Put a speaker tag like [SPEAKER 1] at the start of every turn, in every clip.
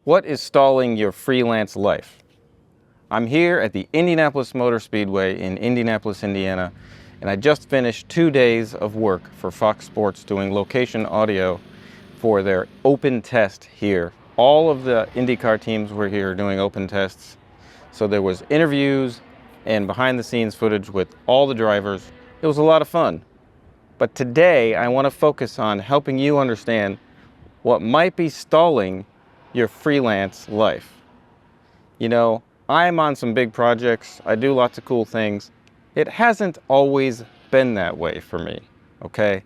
[SPEAKER 1] What is stalling your freelance life? I'm here at the Indianapolis Motor Speedway in Indianapolis, Indiana, and I just finished 2 days of work for Fox Sports doing location audio for their open test here. All of the IndyCar teams were here doing open tests. So there was interviews and behind the scenes footage with all the drivers. It was a lot of fun. But today I want to focus on helping you understand what might be stalling your freelance life. You know, I'm on some big projects. I do lots of cool things. It hasn't always been that way for me, okay?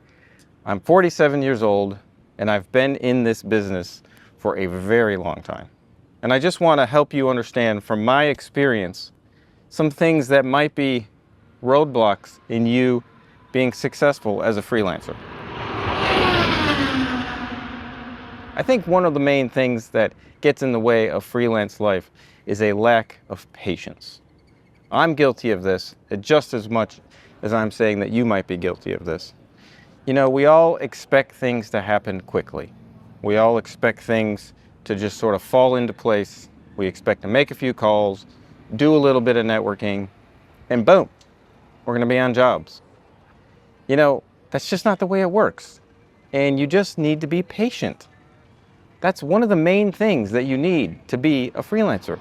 [SPEAKER 1] I'm 47 years old and I've been in this business for a very long time. And I just want to help you understand from my experience some things that might be roadblocks in you being successful as a freelancer. I think one of the main things that gets in the way of freelance life is a lack of patience. I'm guilty of this just as much as I'm saying that you might be guilty of this. You know, we all expect things to happen quickly. We all expect things to just sort of fall into place. We expect to make a few calls, do a little bit of networking, and boom, we're going to be on jobs. You know, that's just not the way it works. And you just need to be patient. That's one of the main things that you need to be a freelancer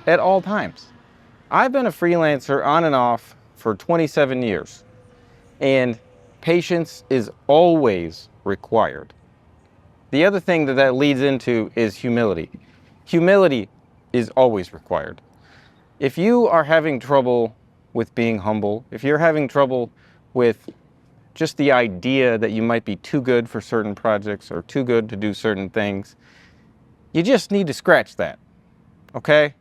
[SPEAKER 1] at all times. I've been a freelancer on and off for 27 years, and patience is always required. The other thing that leads into is humility. Humility is always required. If you are having trouble with being humble, if you're having trouble with just the idea that you might be too good for certain projects or too good to do certain things, you just need to scratch that, okay?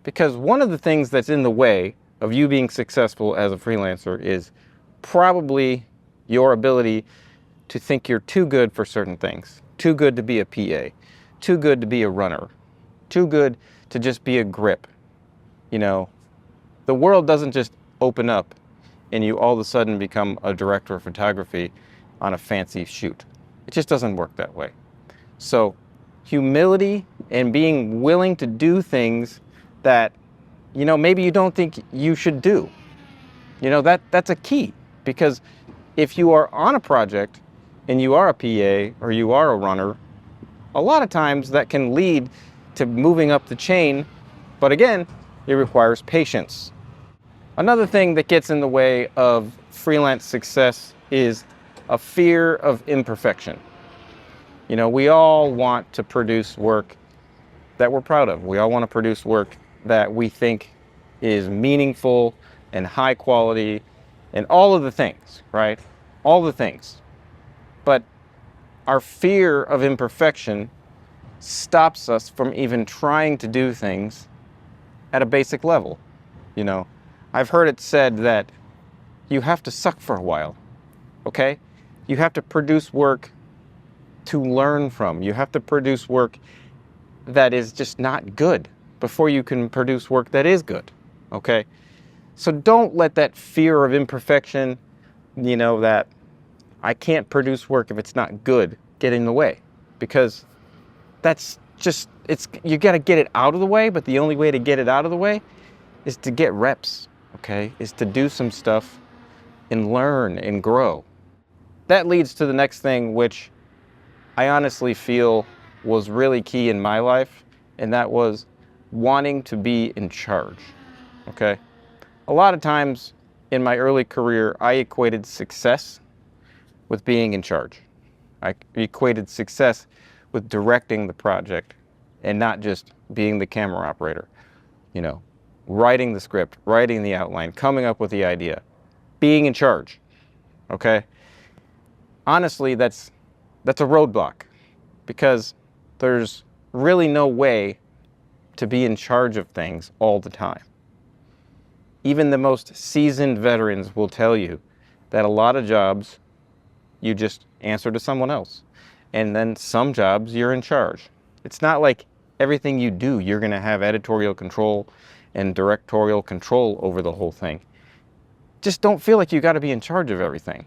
[SPEAKER 1] Because one of the things that's in the way of you being successful as a freelancer is probably your ability to think you're too good for certain things. Too good to be a PA, too good to be a runner, too good to just be a grip. You know, the world doesn't just open up and you all of a sudden become a director of photography on a fancy shoot. It just doesn't work that way. So humility and being willing to do things that, you know, maybe you don't think you should do. You know, that's a key, because if you are on a project and you are a PA or you are a runner, a lot of times that can lead to moving up the chain, but again, it requires patience. Another thing that gets in the way of freelance success is a fear of imperfection. You know, we all want to produce work that we're proud of. We all want to produce work that we think is meaningful and high quality and all of the things, right? All the things. But our fear of imperfection stops us from even trying to do things at a basic level. You know, I've heard it said that you have to suck for a while, okay? You have to produce work to learn from. You have to produce work that is just not good before you can produce work that is good, okay? So don't let that fear of imperfection, you know, that I can't produce work if it's not good, get in the way, because that's just, you got to get it out of the way, but the only way to get it out of the way is to get reps, okay? Is to do some stuff and learn and grow. That leads to the next thing, which I honestly feel was really key in my life, and that was wanting to be in charge, okay? A lot of times in my early career, I equated success with being in charge. I equated success with directing the project and not just being the camera operator. You know, writing the script, writing the outline, coming up with the idea, being in charge, okay? Honestly, that's a roadblock, because there's really no way to be in charge of things all the time. Even the most seasoned veterans will tell you that a lot of jobs you just answer to someone else, and then some jobs you're in charge. It's not like everything you do you're going to have editorial control and directorial control over the whole thing. Just don't feel like you got to be in charge of everything.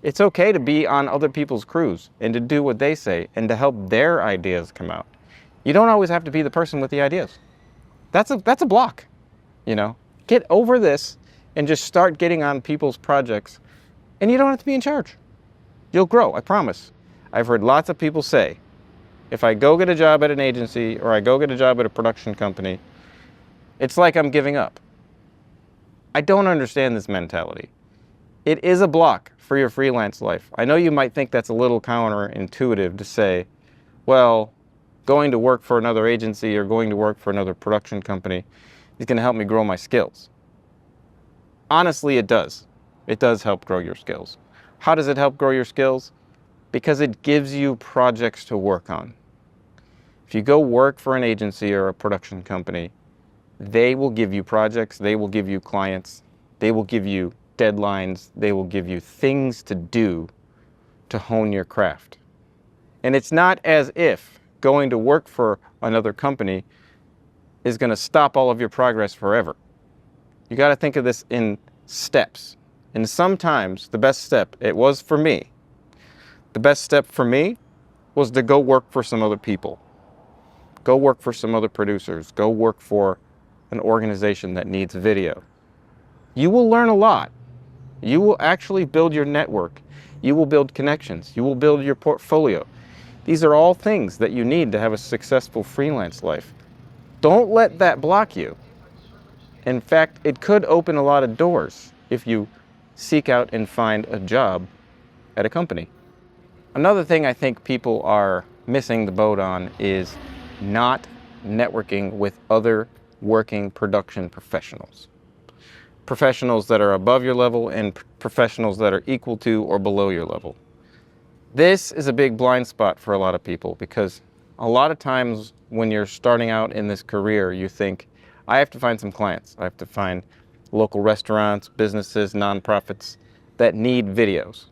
[SPEAKER 1] It's okay to be on other people's crews and to do what they say and to help their ideas come out. You don't always have to be the person with the ideas. That's a block, you know. Get over this and just start getting on people's projects, and you don't have to be in charge. You'll grow, I promise. I've heard lots of people say, if I go get a job at an agency or I go get a job at a production company, it's like I'm giving up. I don't understand this mentality. It is a block for your freelance life. I know you might think that's a little counterintuitive to say, well, going to work for another agency or going to work for another production company is going to help me grow my skills. Honestly, it does. It does help grow your skills. How does it help grow your skills? Because it gives you projects to work on. If you go work for an agency or a production company, they will give you projects, they will give you clients, they will give you deadlines, they will give you things to do to hone your craft. And it's not as if going to work for another company is going to stop all of your progress forever. You got to think of this in steps. And sometimes the best step, it was for me, the best step for me was to go work for some other people. Go work for some other producers. Go work for an organization that needs video. You will learn a lot. You will actually build your network. You will build connections. You will build your portfolio. These are all things that you need to have a successful freelance life. Don't let that block you. In fact, it could open a lot of doors if you seek out and find a job at a company. Another thing I think people are missing the boat on is not networking with other working production professionals. Professionals that are above your level and professionals that are equal to or below your level. This is a big blind spot for a lot of people because a lot of times when you're starting out in this career, you think, I have to find some clients. I have to find local restaurants, businesses, nonprofits that need videos.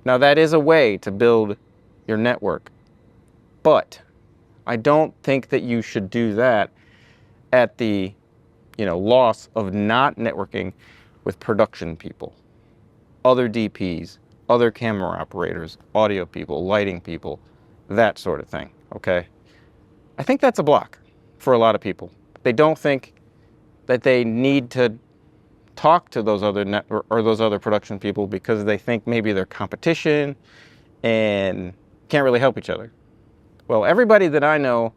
[SPEAKER 1] Now that is a way to build your network, but I don't think that you should do that at the loss of not networking with production people, other DPs, other camera operators, audio people, lighting people, that sort of thing, okay? I think that's a block for a lot of people. They don't think that they need to talk to those other those other production people because they think maybe they're competition and can't really help each other. Well, everybody that I know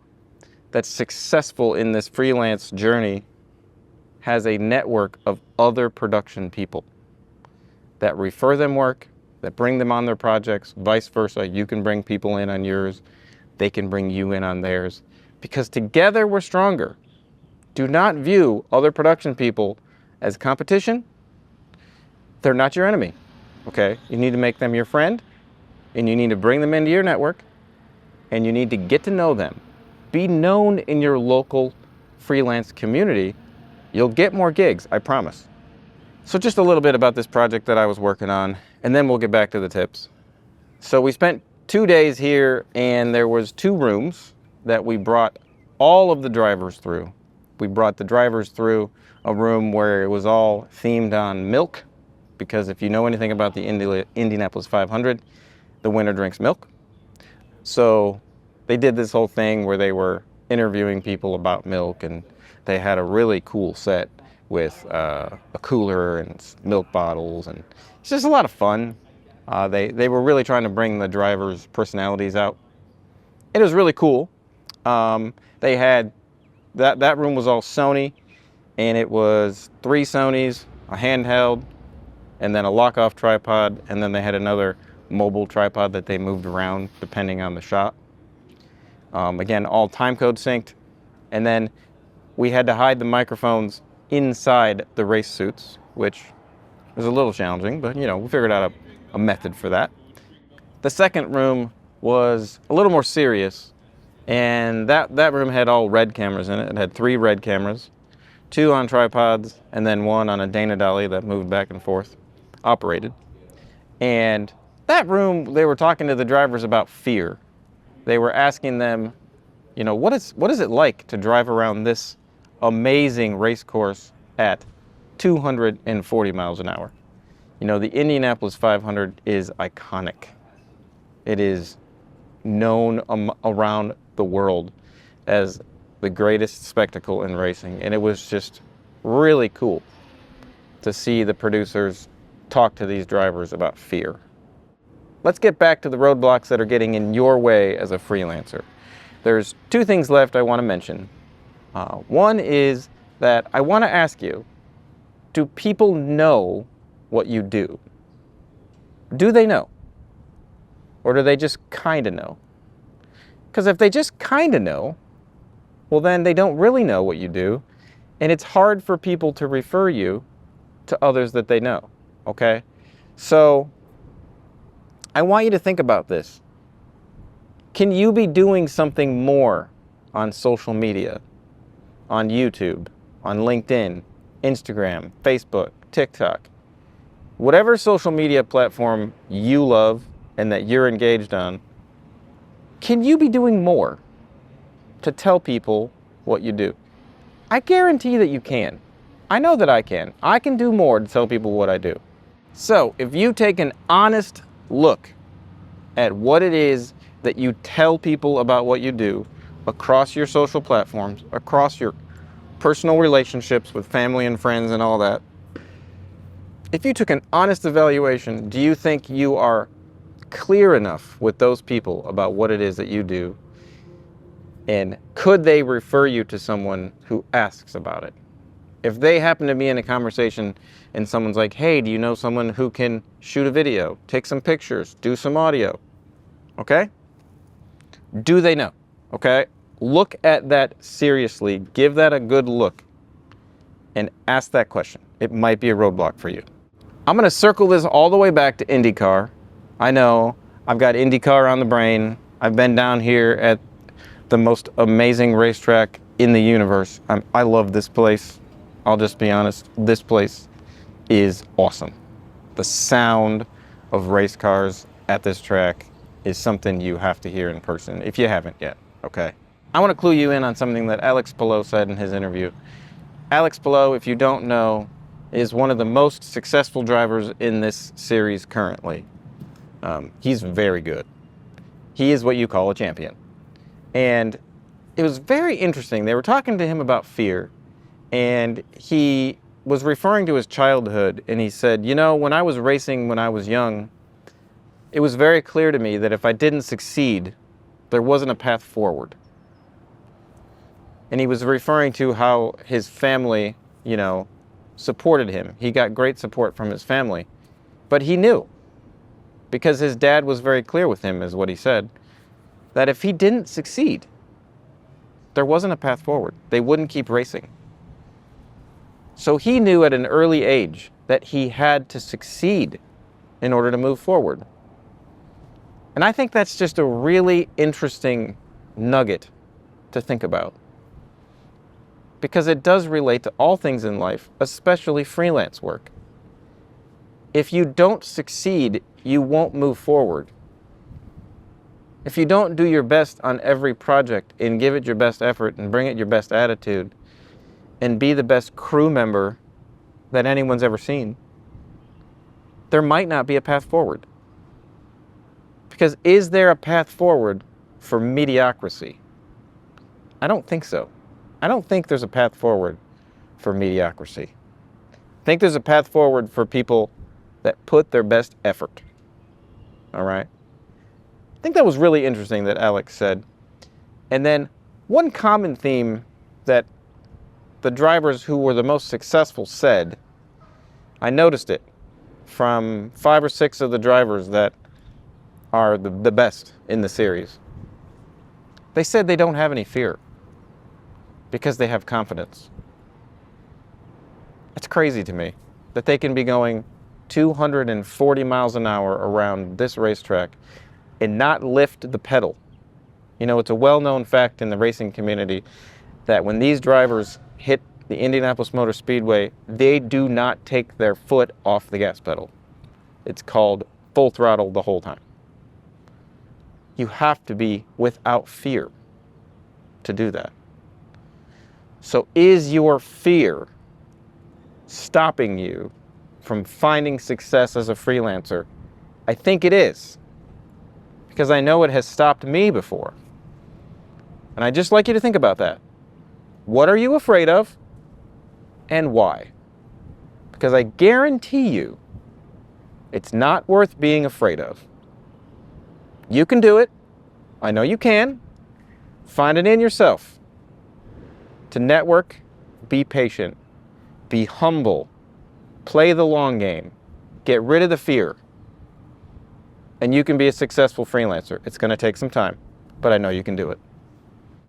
[SPEAKER 1] that's successful in this freelance journey has a network of other production people that refer them work, that bring them on their projects, vice versa. You can bring people in on yours, they can bring you in on theirs, because together we're stronger. Do not view other production people as competition. They're not your enemy, okay? You need to make them your friend, and you need to bring them into your network, and you need to get to know them. Be known in your local freelance community. You'll get more gigs, I promise. So just a little bit about this project that I was working on, and then we'll get back to the tips. So we spent 2 days here, and there was 2 rooms that we brought all of the drivers through. We brought the drivers through a room where it was all themed on milk, because if you know anything about the Indianapolis 500, the winner drinks milk. So they did this whole thing where they were interviewing people about milk, and they had a really cool set with a cooler and milk bottles, and it's just a lot of fun. They were really trying to bring the drivers' personalities out. It was really cool. They had that room was all Sony, and it was 3 Sonys, a handheld, and then a lock-off tripod, and then they had another mobile tripod that they moved around depending on the shot. Again, all timecode synced, and then we had to hide the microphones inside the race suits, which was a little challenging, but we figured out a method for that. The second room was a little more serious, and that room had all red cameras in it. It had 3 red cameras, 2 on tripods, and then 1 on a Dana dolly that moved back and forth, operated. And that room, they were talking to the drivers about fear. They were asking them, what is it like to drive around this amazing race course at 240 miles an hour? The Indianapolis 500 is iconic. It is known around the world. as the greatest spectacle in racing. And it was just really cool to see the producers talk to these drivers about fear. Let's get back to the roadblocks that are getting in your way as a freelancer. There's two things left I want to mention. One is that I want to ask you, do people know what you do? Do they know? Or do they just kind of know? Because if they just kind of know, well then they don't really know what you do, and it's hard for people to refer you to others that they know, okay? So I want you to think about this. Can you be doing something more on social media, on YouTube, on LinkedIn, Instagram, Facebook, TikTok, whatever social media platform you love and that you're engaged on? Can you be doing more to tell people what you do? I guarantee that you can. I know that I can. I can do more to tell people what I do. So if you take an honest look at what it is that you tell people about what you do across your social platforms, across your personal relationships with family and friends and all that, if you took an honest evaluation, do you think you are clear enough with those people about what it is that you do? And could they refer you to someone who asks about it? If they happen to be in a conversation and someone's like, hey, do you know someone who can shoot a video, take some pictures, do some audio? Okay? Do they know? Okay? Look at that seriously. Give that a good look and ask that question. It might be a roadblock for you. I'm going to circle this all the way back to IndyCar. I know I've got IndyCar on the brain. I've been down here at the most amazing racetrack in the universe. I love this place. I'll just be honest. This place is awesome. The sound of race cars at this track is something you have to hear in person if you haven't yet, okay? I want to clue you in on something that Alex Palou said in his interview. Alex Palou, if you don't know, is one of the most successful drivers in this series currently. He's very good. He is what you call a champion. And it was very interesting. They were talking to him about fear, and he was referring to his childhood, and he said, you know, when I was racing when I was young, it was very clear to me that if I didn't succeed, there wasn't a path forward. And he was referring to how his family, you know, supported him. He got great support from his family. But he knew, because his dad was very clear with him, is what he said, that if he didn't succeed, there wasn't a path forward. They wouldn't keep racing. So he knew at an early age that he had to succeed in order to move forward. And I think that's just a really interesting nugget to think about, because it does relate to all things in life, especially freelance work. If you don't succeed, you won't move forward. If you don't do your best on every project and give it your best effort and bring it your best attitude and be the best crew member that anyone's ever seen, there might not be a path forward. Because is there a path forward for mediocrity? I don't think so. I don't think there's a path forward for mediocrity. I think there's a path forward for people that put their best effort. All right? I think that was really interesting that Alex said. And then one common theme that the drivers who were the most successful said, I noticed it from 5 or 6 of the drivers that are the best in the series. They said they don't have any fear because they have confidence. It's crazy to me that they can be going 240 miles an hour around this racetrack and not lift the pedal. You know, it's a well-known fact in the racing community that when these drivers hit the Indianapolis Motor Speedway, they do not take their foot off the gas pedal. It's called full throttle the whole time. You have to be without fear to do that. So is your fear stopping you from finding success as a freelancer? I think it is, because I know it has stopped me before. And I'd just like you to think about that. What are you afraid of and why? Because I guarantee you, it's not worth being afraid of. You can do it. I know you can. Find it in yourself to network, be patient, be humble, play the long game, get rid of the fear, and you can be a successful freelancer. It's going to take some time, but I know you can do it.